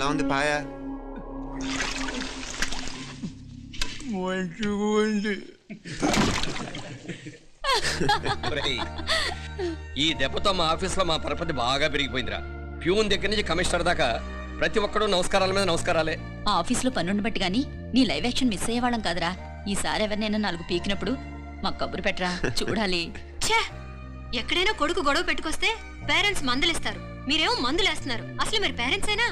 ఎలా ఉంది పాయ? ఈ దెబ్బతో మా ఆఫీస్లో మా పరపతి బాగా పెరిగిపోయిందిరా. ప్యూన్ దగ్గర నుంచి కమిషనర్ దాకా ప్రతి ఒక్కడు నమస్కారాల మీద నమస్కారాలే. ఆ ఆఫీస్ లో పనుండి బట్టి గానీ నీ లైవ్ యాక్షన్ మిస్ అయ్యేవాళ్ళం కాదురా. ఈసారి ఎవరినైనా 4 పీకినప్పుడు మాకు కబురు పెట్టరా, చూడాలి. ఎక్కడైనా కొడుకు గొడవ పెట్టుకొస్తే పేరెంట్స్ మందులిస్తారు, మీరేమో మందులేస్తున్నారు. అసలు మీరు పేరెంట్సేనా?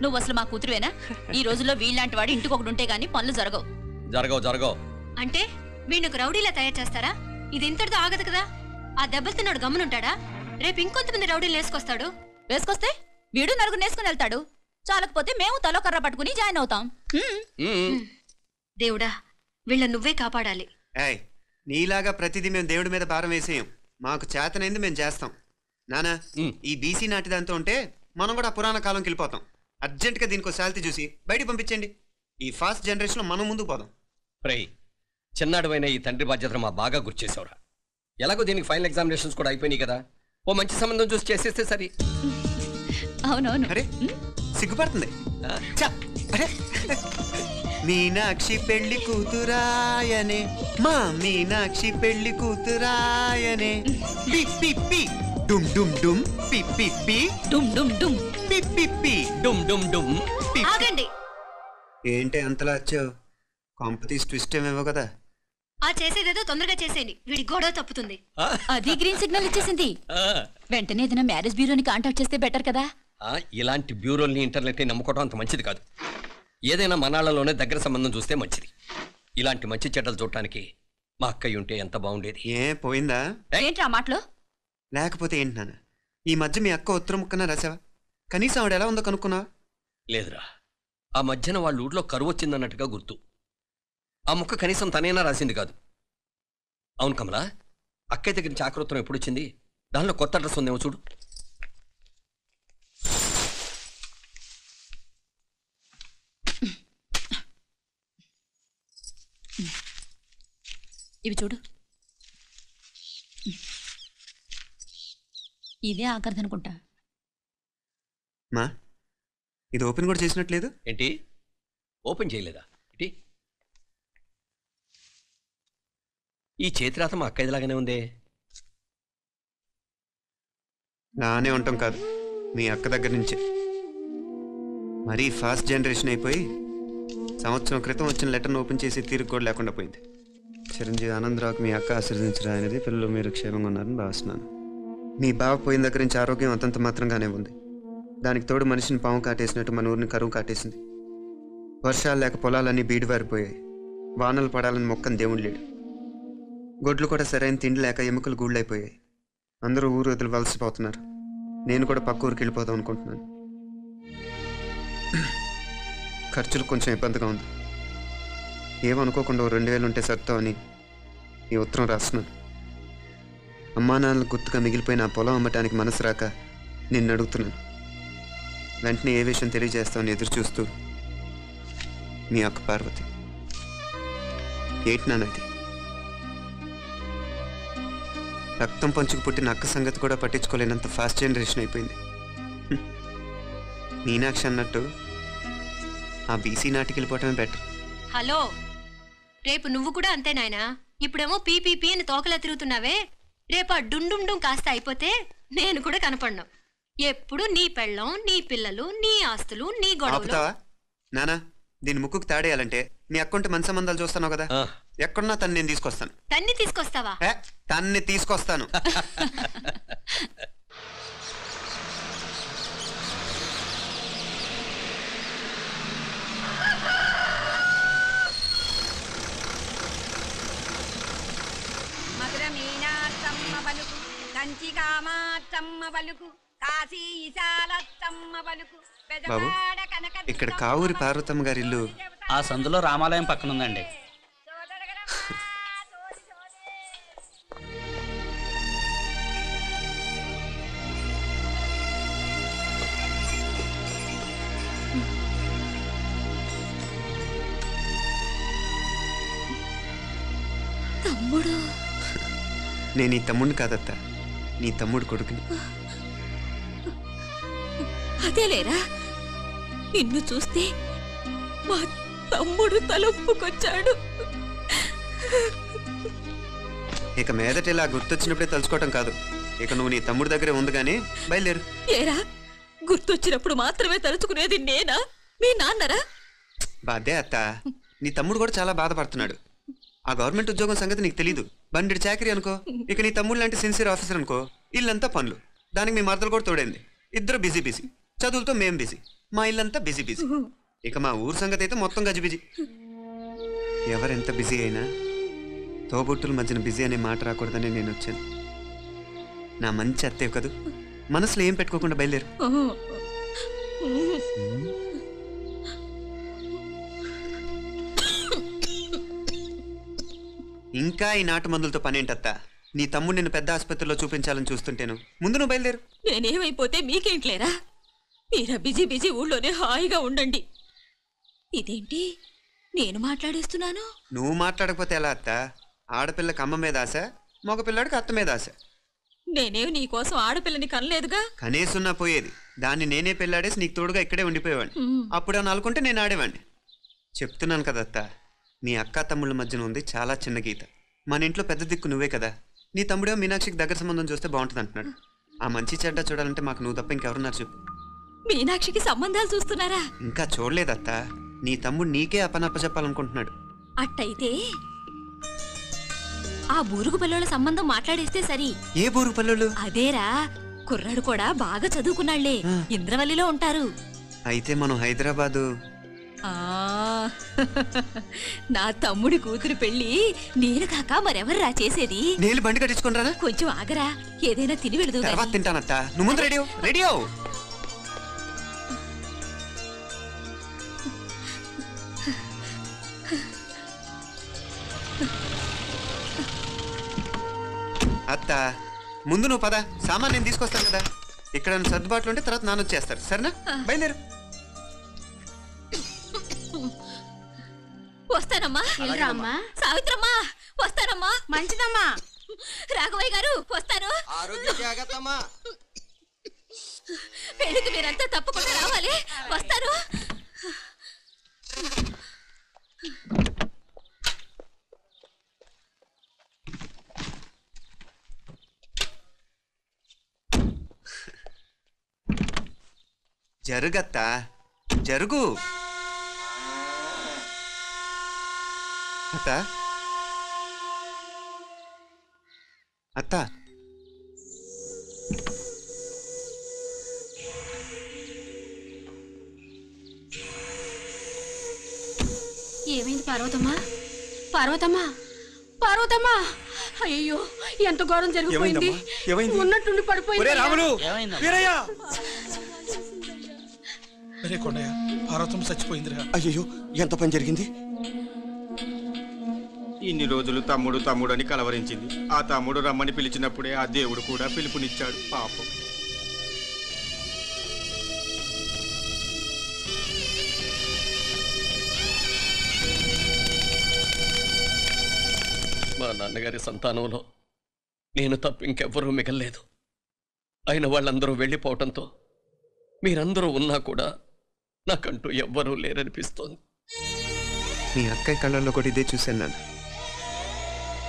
నువ్వు అసలు మా కూతురువేనా? ఈ రోజుల్లో వీళ్ళంటి వాడు ఇంటికి ఒకటి ఉంటే గానీ పనులు జరగవు. జరగవు అంటే వీణ్ణకు రౌడీలా తయారు చేస్తారా? ఇది ఇంతటితో ఆగదు కదా. ఆ దెబ్బలుతున్నాడు గమ్మునుంటాడా? రేపు ఇంకొంతమంది రౌడీలు వేసుకొస్తాడు. వేసుకొస్తే వీడు నలుగురు నేసుకుని వెళ్తాడు. చాలకపోతే మేము తలో కర్ర పట్టుకుని జాయిన్ అవుతాం. దేవుడా, వీళ్ళ నువ్వే కాపాడాలి. నీలాగా ప్రతిదీ మేము దేవుడి మీద భారం వేసేయం. మాకు చేతనైంది మేము చేస్తాం. నానా, ఈ బీసీ నాటి దాంతో ఉంటే మనం కూడా పురాణ కాలంకి వెళ్ళిపోతాం. అర్జెంట్గా దీనికి శాలిటీ చూసి బయట పంపించండి. ఈ ఫాస్ట్ జనరేషన్లో మనం ముందుకు పోదాం. చిన్నాడువైన ఈ తండ్రి బాధ్యతను మా బాగా గుర్చేసావురా. ఎలాగో దీనికి ఫైనల్ ఎగ్జామినేషన్స్ కూడా అయిపోయినాయి కదా, ఓ మంచి సంబంధం చూసి చేసేస్తే సరి. అవునవును. అరే సిగ్గుపడుతుంది. మీనాక్షి పెళ్లి కూతురాయనే, మా మీనాక్షి పెళ్లి కూతురాయనే. డుమ్ డుమ్ డుమ్ పి పి పి డుమ్ డుమ్ డుమ్ పి పి పి డుమ్ డుమ్ డుమ్. ఆగండి. ఏంటి అంతలా వచ్చావు? కాంపిటీస్ ట్విస్ట్ ఏమేవో కదా. ఆ చేసేదేదో తొందరగా చేసేయండి, వీడి గొడవ తప్పుతుంది. అది గ్రీన్ సిగ్నల్ ఇచ్చేసింది. వెంటనే ఏదైనా మ్యారేజ్ బ్యూరోని కాంటాక్ట్ చేస్తే బెటర్ కదా. ఇలాంటి బ్యూరోల్ని ఇంటర్నెట్ని నమ్ముకోవడం అంత మంచిది కాదు. ఏదైనా మనాళ్ళలోనే దగ్గర సంబంధం చూస్తే మంచిది. ఇలాంటి మంచి చెడ్డలు చూడటానికి మా అక్కయ్య ఉంటే ఎంత బాగుండేది. పోయిందా? ఏంట్రా మాటలు? లేకపోతే ఏంటి నాన్న, ఈ మధ్య మీ అక్క ఉత్తరం ముక్కన రాసావా? కనీసం ఆవిడ ఎలా ఉందో కనుక్కున్నా? లేదురా, ఆ మధ్యన వాళ్ళ ఊర్లో కరువు వచ్చిందన్నట్టుగా గుర్తు. ఆ ముక్క కనీసం తనైనా రాసింది కాదు. అవును కమలా, అక్కయ్య దగ్గర నుంచి ఆకృతం ఎప్పుడు వచ్చింది? దానిలో కొత్త అడ్రస్ ఉందేమో చూడు. ఇవి చూడు. ఇదే ఆఖరిదనుకుంటా. మా ఇది ఓపెన్ కూడా చేసినట్లేదు. ఏంటి ఓపెన్ చేయలేదా? ఏంటి ఈ చేతిరాత మా అక్కయ్యలాగానే ఉందే. నానే ఉంటాం కాదు, మీ అక్క దగ్గర నుంచే. మరీ ఫాస్ట్ జనరేషన్ అయిపోయి సంవత్సరం క్రితం వచ్చిన లెటర్ను ఓపెన్ చేసి తీరుకు కూడా లేకుండా పోయింది. చిరంజీవి ఆనందరావుకి మీ అక్క ఆశీర్వదించరా అనేది, పిల్లలు మీరు క్షేమంగా ఉన్నారని భావిస్తున్నాను. మీ బావ పోయిన దగ్గర నుంచి ఆరోగ్యం అంతంత మాత్రంగానే ఉంది. దానికి తోడు మనిషిని పాము కాటేసినట్టు మన ఊరిని కరువు కాటేసింది. వర్షాలు లేక పొలాలన్నీ బీడివారిపోయాయి. వానలు పడాలని మొక్కని దేవుడు లేడు. గొడ్లు కూడా సరైన తిండి లేక ఎముకలు గూళ్ళైపోయాయి. అందరూ ఊరు వదిలివలసిపోతున్నారు. నేను కూడా పక్క ఊరికి వెళ్ళిపోదాం అనుకుంటున్నాను. ఖర్చులు కొంచెం ఇబ్బందిగా ఉంది. ఏమనుకోకుండా 2000 ఉంటే సర్తామని ఈ ఉత్తరం రాస్తున్నాను. అమ్మా నాన్నలకు గుర్తుగా మిగిలిపోయిన ఆ పొలం అమ్మటానికి మనసు రాక నిన్ను అడుగుతున్నాను. వెంటనే ఏ విషయం తెలియజేస్తామని ఎదురు చూస్తూ మీ అక్క పార్వతి. ఏంటి నాన్నది? రక్తం పంచుకు పుట్టిన అక్క సంగతి కూడా పట్టించుకోలేనంత ఫాస్ట్ జనరేషన్ అయిపోయింది. మీనాక్షి అన్నట్టు ఆ బీసీ నాటికి వెళ్ళిపోవటమే బెటర్. హలో, రేపు నువ్వు కూడా అంతే నాయనా. ఇప్పుడేమో పీపీపీ అని తోకలా తిరుగుతున్నావే. రేపు ఆ డుండుండుం కాస్త అయిపోతే నేను కూడా కనపడను. ఎప్పుడు నీ పెళ్ళం, నీ పిల్లలు, నీ ఆస్తులు, నీ గొడవలు. నానా, దీని ముక్కుకు తాడేయాలంటే నీ అక్కంటే మంచి సంబంధాలు చూస్తాను కదా. ఎక్కడున్నా తను నేను తీసుకొస్తాను. తన్ని తీసుకొస్తావా? తన్ని తీసుకొస్తాను. మధుర మీనాత్తమ్మ పలుకు, కంచి కామాత్తమ్మ పలుకు, కాశీ ఈశాలత్తమ్మ పలుకు. బాబు, ఇక్కడ కావూరి పార్వతమ్మ గారి ఇల్లు ఆ సందులో రామాలయం పక్కన ఉందండి. తమ్ముడు? నేను ఈ తమ్ముడిని కాదత్త, నీ తమ్ముడు కొడుకుని. అదే లేరా, నిన్ను చూస్తే మా తమ్ముడు తలొప్పుకొచ్చాడు. ఇక మీదట ఇలా గుర్తొచ్చినప్పుడే తలుచుకోవటం కాదు, ఇక నువ్వు నీ తమ్ముడి దగ్గరే ఉంది కానీ బయలుదేరు. ఏరా, గుర్తొచ్చినప్పుడు మాత్రమే తలుచుకునేది నేనా, మీ నాన్నరా? బాధే అత్త, నీ తమ్ముడు కూడా చాలా బాధపడుతున్నాడు. ఆ గవర్నమెంట్ ఉద్యోగం సంగతి నీకు తెలీదు, బండి చాకరీ అనుకో. ఇక నీ తమ్ముడు లాంటి సిన్సియర్ ఆఫీసర్ అనుకో, ఇల్లంతా పనులు, దానికి మీ మరదలు కూడా తోడైంది. ఇద్దరు బిజీ బిజీ, చదువులతో మేం బిజీ, మా ఇల్లంతా బిజీ బిజీ. ఇక మా ఊరు సంగతి అయితే మొత్తం గజిబిజీ. ఎవరెంత బిజీ అయినా తోబుట్టుల మధ్యన బిజీ అనే మాట రాకూడదని నేను వచ్చాను. నా మంచి అత్తే కదూ, మనసులో ఏం పెట్టుకోకుండా బయలుదేరు. ఇంకా ఈ నాటు మందులతో పనేంటత్తా? నీ తమ్ముడు నిన్ను పెద్ద ఆసుపత్రిలో చూపించాలని చూస్తుంటేను. ముందు నువ్వు బయలుదేరు. నేనేమైపోతే మీకేంట్లేరా? మీరా బిజీ బిజీ ఊళ్ళోనే హాయిగా ఉండండి. ఇదేంటి నేను మాట్లాడేస్తున్నాను? నువ్వు మాట్లాడకపోతే ఎలా అత్తా? ఆడపిల్లకి అమ్మ మీద ఆశ, మగపిల్లాడికి అత్త మీద ఆశ. నేనేం నీకోసం ఆడపిల్లని కనలేదుగా. కనేసున్నా పోయేది, దాన్ని నేనే పెళ్ళాడేసి నీకు తోడుగా ఇక్కడే ఉండిపోయేవాడిని. అప్పుడు అని అనుకుంటే నేను ఆడేవాడిని. చెప్తున్నాను కదా అత్త, మీ అక్క తమ్ముళ్ళ మధ్యన ఉంది చాలా చిన్న గీత. మన ఇంట్లో పెద్ద దిక్కు నువ్వే కదా. నీ తమ్ముడేమో మీనాక్షికి దగ్గర సంబంధం చూస్తే బాగుంటుంది అంటున్నాడు. ఆ మంచి చెడ్డ చూడాలంటే మాకు నువ్వు తప్ప ఇంకెవరున్నారు చెప్పు. మీనాక్షికి సంబంధాలు చూస్తున్నారా? ఇంకా చూడలేదత్త. నీ తమ్ముడు నీకే అపనప్ప చెప్పాలనుకుంటున్నాడు. అట్టయితే ఆ బూరుగు పల్లెల సంబంధం మాట్లాడేస్తే సరి. ఏ బూరుగు పల్లెలు? అదేరా, కుర్రాడు కూడా బాగా చదువుకున్నాళ్లే, ఇంద్రవల్లిలో ఉంటారు. అయితే మనం హైదరాబాదు. నా తమ్ముడి కూతురు పెళ్లి నేను కాక మరెవర్రా చేసేది? నేను బండి కట్టించుకుంటారా? కొంచెం ఆగరా, ఏదైనా తిని వెళదు. తర్వాత తింటానత్త, నువ్వు ముందు రెడీ రెడీ అవు. అత్త ముందు నువ్వు పద, సామాన్ నేను తీసుకొస్తాను కదా. ఇక్కడ సర్దుబాట్లు ఉంటే తర్వాత నాన్న వచ్చేస్తారు, సరేనా? బయలుదేరు. వస్తానమ్మా. సావిత్రమ్మా వస్తానమ్మా. మంచిదమ్మా. రాఘవయ్య గారు వస్తాను. పెళ్లికి మీరంతా తప్పకుండా రావాలి. వస్తాను. జరుగత్తా, జరుగు. అత్త అత్త, ఏమైంది పార్వతమ్మా? పార్వతమ్మా, పార్వతమ్మా! అయ్యో, ఎంత ఘోరం జరిగిపోయింది. ఉన్నట్టుండి పడిపోయింది. పార్వతమ్మ చచ్చిపోయిందిరా. అయ్యో, ఎంత పని జరిగింది? ఇన్ని రోజులు తమ్ముడు తమ్ముడు అని కలవరించింది. ఆ తమ్ముడు రమ్మని పిలిచినప్పుడే ఆ దేవుడు కూడా పిలుపునిచ్చాడు. పాపం. మా నాన్నగారి సంతానంలో నేను తప్ప ఇంకెవ్వరూ మిగల్లేదు. అయిన వాళ్ళందరూ వెళ్ళిపోవటంతో మీరందరూ ఉన్నా కూడా నాకంటూ ఎవ్వరూ లేరనిపిస్తోంది. మీ అక్కయ్య కళ్ళల్లో కూడా ఇదే చూశాను నాన్న.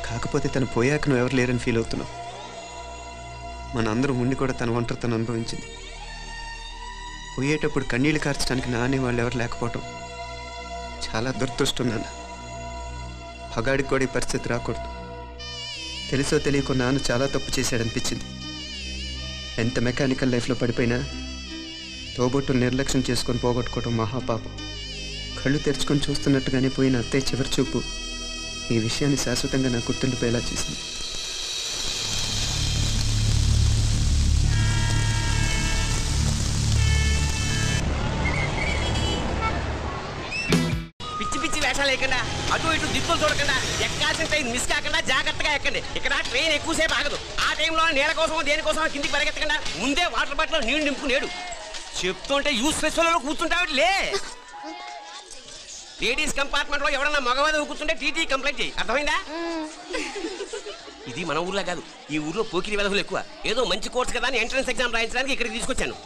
కాకపోతే తను పోయాక నువ్వు ఎవరు లేరని ఫీల్ అవుతున్నావు. మనందరం ఉండి కూడా తన ఒంటరితను అనుభవించింది. పోయేటప్పుడు కన్నీళ్లు కార్చడానికి నానే వాళ్ళు ఎవరు లేకపోవటం చాలా దురదృష్టం నాన్న. పగాడికి కూడా ఈ పరిస్థితి రాకూడదు. తెలుసో తెలియకో నాన్న చాలా తప్పు చేశాడనిపించింది. ఎంత మెకానికల్ లైఫ్లో పడిపోయినా తోబొట్టును నిర్లక్ష్యం చేసుకొని పోగొట్టుకోవడం మహాపాపం. కళ్ళు తెరుచుకొని చూస్తున్నట్టుగానే పోయిన అత్తయ్య చివరి చూపు ఈ విషయాన్ని శాశ్వతంగా నా గుర్తుండిపోయేలా చేసింది. పిచ్చి పిచ్చి వేషాలు లేకుండా, అటు ఇటు దిక్కులు చూడకుండా, ఎక్కాల్సిన ట్రైన్ మిస్ కాకుండా జాగ్రత్తగా ఎక్కండి. ఇక్కడ ట్రైన్ ఎక్కువసేపు ఆగదు. ఆ టైంలో నీళ్ళ కోసం దేనికోసం కిందికి పరిగెత్తకుండా ముందే వాటర్ బాటిల్ నీళ్లు నింపుకునేడు. చెప్తుంటే యూస్లెస్ లో కూర్చుంటావు. లే, లేడీస్ కంపార్ట్మెంట్ లో ఎవరన్నా మగవాది కూర్చుంటే టీటీ కంప్లైంట్ చేయి. అర్థమైందా? ఇది మన ఊర్లో కాదు, ఈ ఊర్లో పోకిరి వెధవులు ఎక్కువ. ఏదో మంచి కోర్స్ కదా అని ఎంట్రన్స్ ఎగ్జామ్ రాయించడానికి ఇక్కడికి తీసుకొచ్చాను.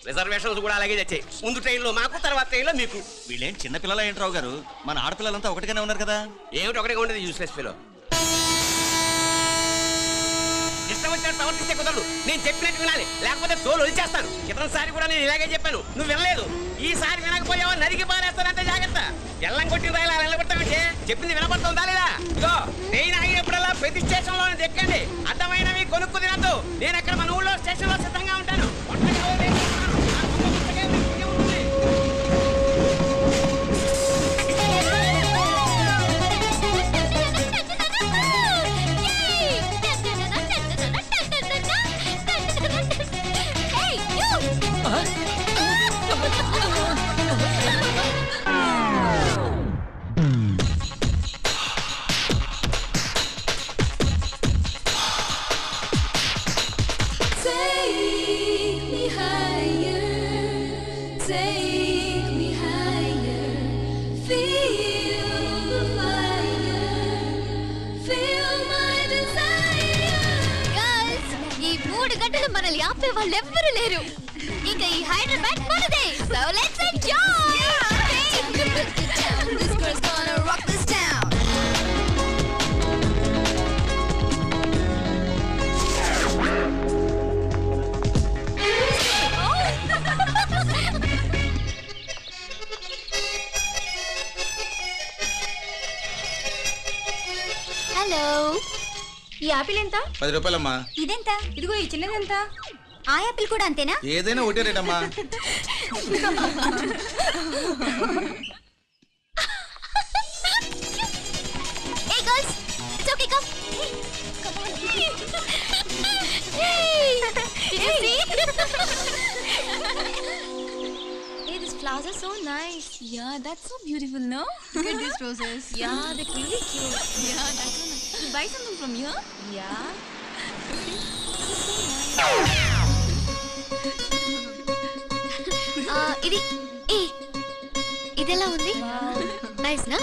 రిజర్వేషన్స్ కూడా అలాగే తెచ్చాయి. ముందు ట్రైన్లో మాకు, తర్వాత ట్రైన్లో మీకు. వీళ్ళేం చిన్న పిల్లల ఏంట్రావు గారు, మన ఆడపిల్లలంతా ఒకటిగానే ఉన్నారు కదా. ఏమిటి ఒకటిగా ఉండేది యూస్లెస్ పిలో. ఇష్టం వచ్చినట్టు ప్రవర్తిస్తే కుదరదు. నేను చెప్పినట్టు వినాలి, లేకపోతే తోలు వచ్చేస్తాను. క్రితంసారి కూడా నేను ఇలాగే చెప్పాను, నువ్వు వినలేదు. ఈసారి వినకపోయావా నరికి పారేస్తానంటే జాగ్రత్త. ఎల్లం కొట్టిన రైలు అలా నిలబెట్టామంటే చెప్పింది వినపడుతుందా లేదా? ఇదో ట్రైన్ ఆగినప్పుడల్లా ప్రతి స్టేషన్ లో ఎక్కండి. అర్థమైనవి కొనుక్కు తినద్దు. నేను అక్కడ మన ఊళ్ళో స్టేషన్ లో సిద్ధంగా ఉంటాను. మనల్ని ఆపే వాళ్ళు ఎవ్వరూ లేరు. ఇక ఈ హైదరాబాద్ మనదే. So let's enjoy. This girl's gonna rock this town. Hello, ఈ ఆపిల్ ఎంత? 10 రూపాయలమ్మా. ఇదెంత? ఇదిగో ఈ చిన్నది ఎంత? ఆ యాపిల్ కూడా అంతేనా? ఏదైనా ఒకటే రేట్ అమ్మా. Hey girls, it's okay, come. Come on. Hey, you see? Hey, these flowers are so nice. Yeah, that's so beautiful, no? Look at these roses. Yeah, they're really cute. Yeah, that's so nice. You buy something from here? Yeah. ఇది ఇదెలా ఉంది? Nice నా?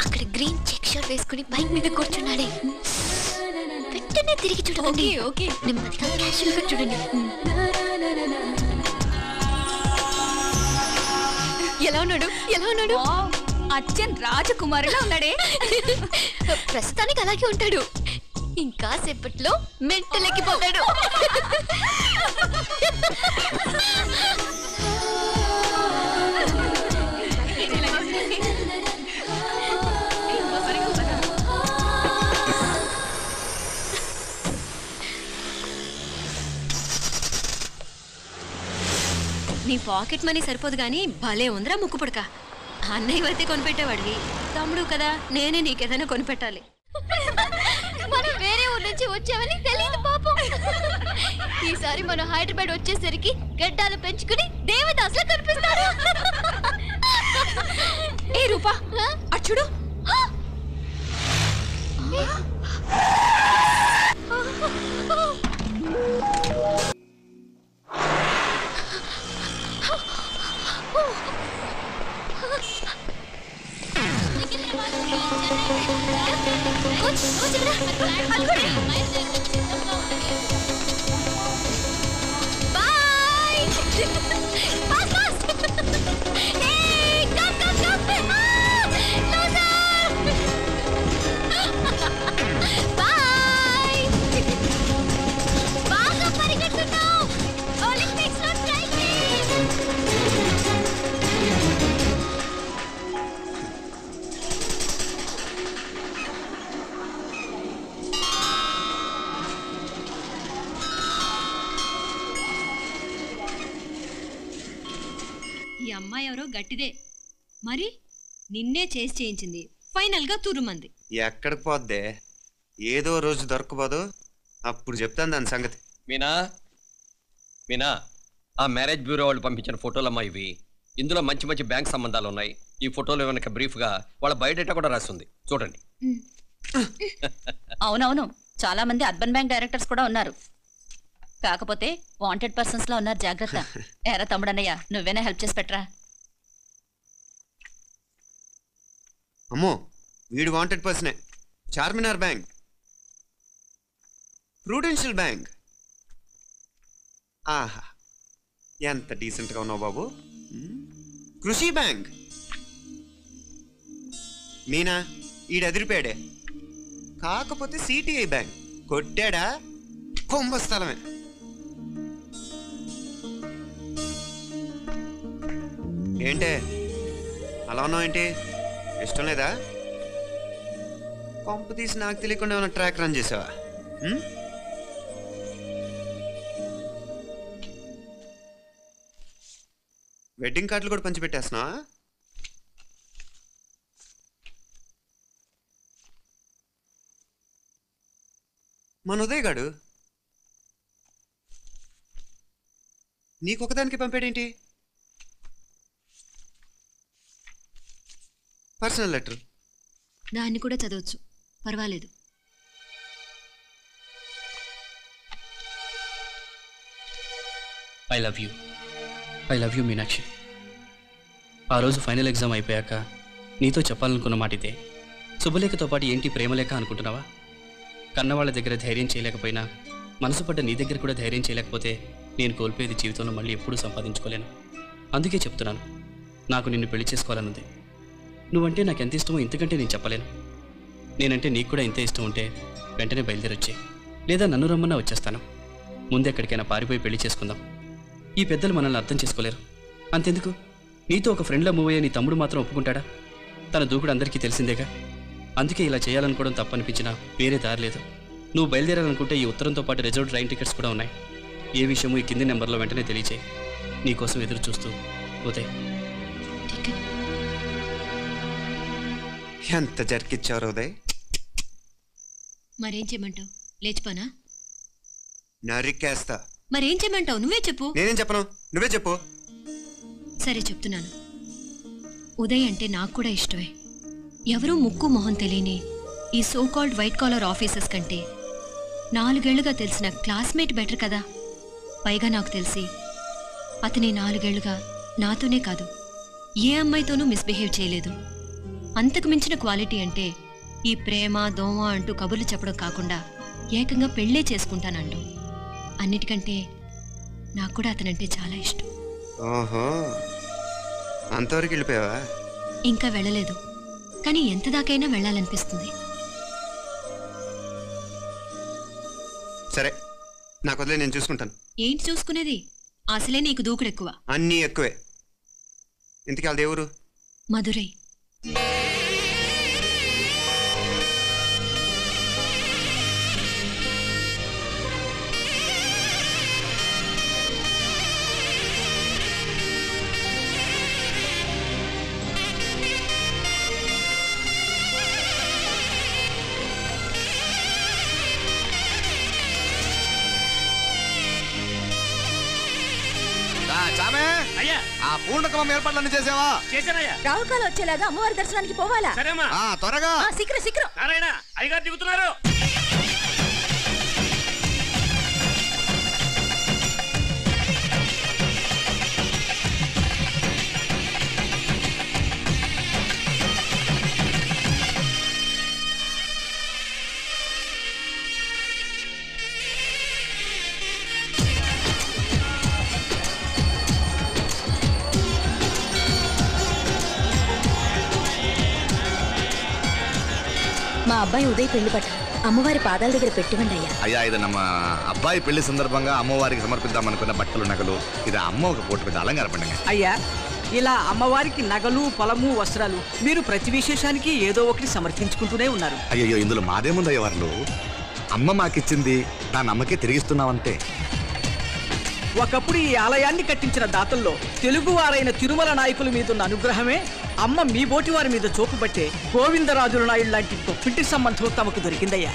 అక్కడ green check shirt వేసుకుని bike మీద కూర్చున్నాడే. వెంటనే తిరిగి చూడండి. ఓకే, నెమ్మదిగా క్యాషువల్ గా చూడండి. ఎలా ఉన్నాడు? ఎలా ఉన్నాడు? అచ్చన్ రాజకుమారిలా ఉన్నాడే. ప్రస్తుతానికి అలాగే ఉంటాడు. ఇంకా సేపట్లో మెంటలెక్కిపోతాడు. నీ పాకెట్ మనీ సరిపోదు గానీ భలే ఉందిరా ముక్కు పుడక. అన్నయ్య అయితే కొనిపెట్టేవాడివి, తమ్ముడు కదా నేనే నీకేదైనా కొనిపెట్టాలి. మనం వేరే ఊరు నుంచి వచ్చామని తెలియదు పాపం. ఈసారి మనం హైదరాబాద్ వచ్చేసరికి గడ్డాలు పెంచుకుని దేవదాసులా కనిపిస్తారు. ఏ రూపా అచ్చుడు, ఈ అమ్మాయి ఎవరో గట్టిదే మరి, నిన్నే చేసి చేయించింది. ఫైనల్ గా తురుమంది. ఎక్కడికి పోద్దే? ఏదో రోజు దొరకపోదు, అప్పుడు చెప్తాను దాని సంగతి. మీనా, మీనా, ఆ మ్యారేజ్ బ్యూరో వాళ్ళు పంపించిన ఫోటోలమ్మా ఇవి. ఇందులో మంచి మంచి బ్యాంక్ సంబంధాలు ఉన్నాయి. ఈ ఫోటోలు వెనక బ్రీఫ్ గా వాళ్ళ బయోడేటా కూడా రాస్తుంది, చూడండి. అవునవును, చాలా మంది అర్బన్ బ్యాంక్ డైరెక్టర్స్ కూడా ఉన్నారు. కాకపోతే వాంటెడ్ పర్సన్స్ లో ఉన్నారు, జాగ్రత్త. ఎరా తమ్ముడన్నయ్య, నువ్వేనా హెల్ప్ చేసి పెట్టరా? అమ్మో, వీడు వాంటెడ్ పర్సనే. Charminar bank, prudential bank. ఆహా, ఎంత డీసెంట్గా ఉన్నావు బాబు. కృషి బ్యాంక్. మీనా, ఈడు ఎదిరిపోయాడే. కాకపోతే సిటిఐ బ్యాంక్ కొట్టాడా కుంభస్థలమే. ఏంటే అలా ఉన్నావు ఏంటి? ఇష్టం లేదా? కొంప తీసి నాకు తెలియకుండా ఏమైనా ట్రాక్ రన్ చేసావా? వెడ్డింగ్ కార్డులు కూడా పంచిపెట్టేస్తున్నావా? మన ఉదయ్ గాడు నీకొకదానికి పంపాడేంటి? Personal letter. దాన్ని కూడా చదవచ్చు, పర్వాలేదు. I love you Meenakshi. ఆ రోజు ఫైనల్ ఎగ్జామ్ అయిపోయాక నీతో చెప్పాలనుకున్న మాట ఇదే. శుభలేఖతో పాటు ఏంటి ప్రేమలేఖ అనుకుంటున్నావా? కన్నవాళ్ళ దగ్గర ధైర్యం చేయలేకపోయినా మనసు పడ్డ నీ దగ్గర కూడా ధైర్యం చేయలేకపోతే నేను కోల్పోయేది జీవితంలో మళ్ళీ ఎప్పుడూ సంపాదించుకోలేను. అందుకే చెప్తున్నాను, నాకు నిన్ను పెళ్లి చేసుకోవాలనుంది. నువ్వంటే నాకు ఎంత ఇష్టమో ఇంతకంటే నేను చెప్పలేను. నేనంటే నీకు కూడా ఇంత ఇష్టం ఉంటే వెంటనే బయలుదేరొచ్చే, లేదా నన్ను రమ్మన్నా వచ్చేస్తాను. ముందు ఎక్కడికైనా పారిపోయి పెళ్లి చేసుకుందాం. ఈ పెద్దలు మనల్ని అర్థం చేసుకోలేరు. అంతెందుకు, నీతో ఒక ఫ్రెండ్లా మూవ్ అయ్యే నీ తమ్ముడు మాత్రం ఒప్పుకుంటాడా? తన దూకుడు అందరికీ తెలిసిందేగా. అందుకే ఇలా చేయాలనుకోవడం తప్పనిపించినా వేరే దారి లేదు. నువ్వు బయలుదేరాలనుకుంటే ఈ ఉత్తరంతో పాటు రిజర్వ్ ట్రైన్ టికెట్స్ కూడా ఉన్నాయి. ఏ విషయమూ ఈ కింది నెంబర్లో వెంటనే తెలియచేయి. నీకోసం ఎదురు చూస్తూ ఉదయ్. ఎంత జరికిచ్చారు ఉదయ్. మరేం చేయమంటావు? లేచిపోనా? నరికేస్తా. మరేం చేయమంటావు? నువ్వే చెప్పు. నేనేం చెప్పను, నువ్వే చెప్పు. సరే చెప్తున్నాను. ఉదయ్ అంటే నాకు కూడా ఇష్టమే. ఎవరూ ముక్కు మొహం తెలియని ఈ so called white collar officers కంటే 4 ఏళ్లుగా తెలిసిన క్లాస్మేట్ బెటర్ కదా. పైగా నాకు తెలిసి అతని 4 ఏళ్లుగా నాతోనే కాదు ఏ అమ్మాయితోనూ మిస్బిహేవ్ చేయలేదు. అంతకు మించిన క్వాలిటీ అంటే ఈ ప్రేమ దోమ అంటూ కబుర్లు చెప్పడం కాకుండా ఏకంగా పెళ్ళే చేసుకుంటానంటూ. అన్నిటికంటే నాకు కూడా అతనంటే చాలా ఇష్టం. ఓహో, అంతవరకు వెళ్ళిపోయావా? ఇంకా వెళ్ళలేదు, కానీ ఎంత దాకైనా వెళ్ళాలనిపిస్తుంది. సరే, నాకు వదిలే, నేను చూసుకుంటాను. ఏంటి చూసుకునేది? అసలే నీకు దూకుడెక్కువ. అన్నీ ఎక్కువే. ఇంతకీ వాళ్ళ దేవురు? మధురై. అయ్యా, ఆ పూర్ణకమం ఏర్పాట్లన్నీ చేసావా? చేశానయ్యా. రాహుకాలు వచ్చేలాగా అమ్మవారి దర్శనానికి పోవాలా? సరేమ్మా. త్వరగా శీఘ్రం. నారాయణ, అయ్యగారు దిగుతున్నారు. మా అబ్బాయి ఉదయ్ పెళ్లి పట్ల అమ్మవారి పాదాల దగ్గర పెట్టివండి అయ్యా. అయ్యా, ఇది నమ్మ అబ్బాయి పెళ్లి సందర్భంగా అమ్మవారికి సమర్పిద్దామనుకున్న బట్టలు నగలు. ఇది అమ్మ ఒక పూట మీద అలంకార పండుగ. అయ్యా, ఇలా అమ్మవారికి నగలు పొలము వస్త్రాలు మీరు ప్రతి విశేషానికి ఏదో ఒకటి సమర్పించుకుంటూనే ఉన్నారు. అయ్యో, ఇందులో మాదేముందయ్య వాళ్ళు. అమ్మ మాకిచ్చింది, దాని అమ్మకే తిరిగిస్తున్నామంతే. ఒకప్పుడు ఈ ఆలయాన్ని కట్టించిన దాతల్లో తెలుగువారైన తిరుమల నాయకుల మీదున్న అనుగ్రహమే అమ్మ మీ బోటి వారి మీద చూపు పట్టే గోవిందరాజుల నాయుడు లాంటి గొప్పింటి సంబంధం తమకు దొరికిందయ్యా.